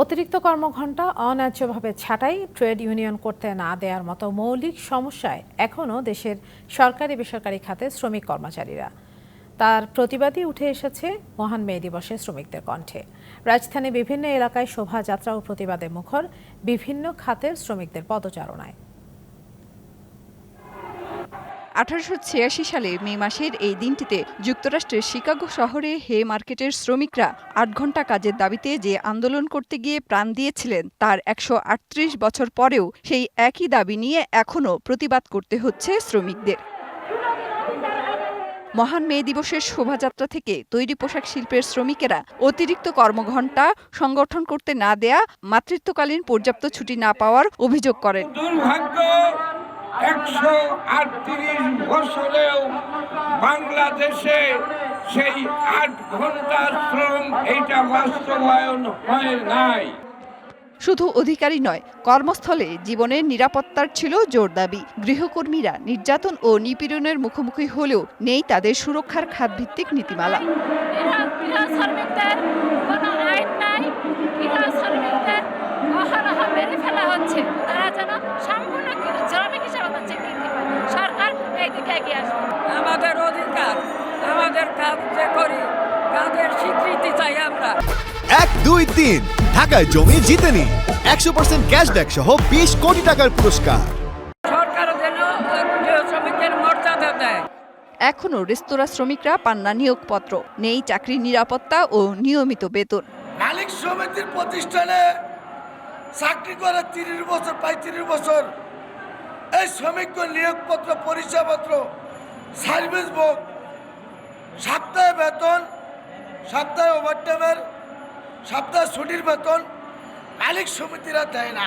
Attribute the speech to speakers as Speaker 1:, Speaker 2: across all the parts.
Speaker 1: অতিরিক্ত কর্মঘণ্টা, অন্যায্যভাবে ছাঁটাই, trade union করতে না দেওয়ার মতো মৌলিক সমস্যায় এখনও দেশের সরকারি বেসরকারি খাতে শ্রমিক কর্মচারীরা। তার প্রতিবাদই উঠে এসেছে মহান মে দিবসে শ্রমিকদের কণ্ঠে। রাজধানীর বিভিন্ন এলাকায় শোভাযাত্রা ও প্রতিবাদে মুখর বিভিন্ন খাতের শ্রমিকদের পদচারণায়।
Speaker 2: 1886 সালের মে মাসের এই দিনটিতে যুক্তরাষ্ট্রের শিকাগো শহরে হে মার্কেটের শ্রমিকরা 8 ঘণ্টা কাজের দাবিতে যে আন্দোলন করতে গিয়ে প্রাণ দিয়েছিলেন, তার 138 বছর পরেও সেই একই দাবি নিয়ে এখনও প্রতিবাদ করতে হচ্ছে শ্রমিকদের। মহান মে দিবসের শোভাযাত্রা থেকে তৈরি পোশাক শিল্পের শ্রমিকেরা অতিরিক্ত কর্মঘণ্টা, সংগঠন করতে না দেয়া, মাতৃত্বকালীন পর্যাপ্ত ছুটি না পাওয়ার অভিযোগ করেন।
Speaker 3: 138 বছরেও বাংলাদেশে সেই 8 ঘন্টার শ্রম এইটা বাস্তবায়ন হয় নাই।
Speaker 2: শুধু অধিকারী নয়, কর্মস্থলে জীবনের নিরাপত্তার ছিল জোর দাবি। গৃহকর্মীরা নির্যাতন ও নিপীড়নের মুখোমুখি হলেও নেই তাদের সুরক্ষার খাতভিত্তিক নীতিমালা।
Speaker 4: আমাদের অধিকার, আমাদের কাজ যে করি, কাজের স্বীকৃতি চাই আমরা।
Speaker 5: 1, 2, 3 ঢাকায় জমি জিতে নিন 100% ক্যাশব্যাক সহ 20 কোটি টাকার পুরস্কার।
Speaker 4: সরকার যেন শ্রমিকদের মর্যাদা দেয়।
Speaker 2: এখনও রেস্তোরাঁ শ্রমিকরা পান না নিয়োগপত্র, নেই চাকরির নিরাপত্তা ও নিয়মিত বেতন।
Speaker 6: মালিক সমিতির প্রতিষ্ঠানে চাকরি করে 30 বছর, 35 বছর, এই শ্রমিকদের নিয়োগপত্র, পরিচয়পত্র, সার্ভিস বুক, সপ্তাহে বেতন, সপ্তাহে ওভারটাইমের, সপ্তাহে ছুটির বেতন মালিক সমিতিরা দেয় না।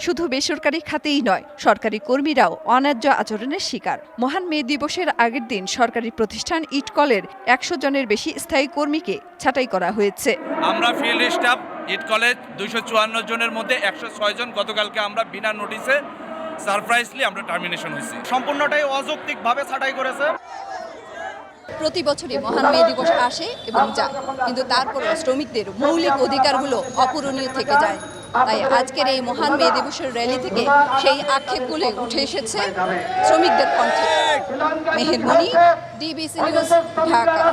Speaker 2: শুধু বেসরকারি খাতেই নয়, সরকারি কর্মীরাও অন্যায্য আচরণের শিকার। মহান মে দিবসের আগের দিন সরকারি প্রতিষ্ঠান ইটকলের 100 জনের বেশি স্থায়ী কর্মীকে ছাঁটাই করা হয়েছে।
Speaker 7: আমরা ফিল্ড স্টাফ ইটকলেজ 254 জনের মধ্যে 106 জন গতকালকে আমরা বিনা নোটিসে সারপ্রাইজলি আমরা টার্মিনেশন হয়েছি। সম্পূর্ণটাই অযৌক্তিকভাবে ছাঁটাই করেছে।
Speaker 2: প্রতি বছরই মহান মে দিবস আসে এবং যায়, কিন্তু তারপরও শ্রমিকদের মৌলিক অধিকারগুলো অপূরণীয় থেকে যায়। তাই আজকের এই মহান মে দিবসের র্যালি থেকে সেই আক্ষেপগুলো উঠে এসেছে শ্রমিকদের কণ্ঠে। মেহের মনি, ডিবিসি নিউজ, ঢাকা।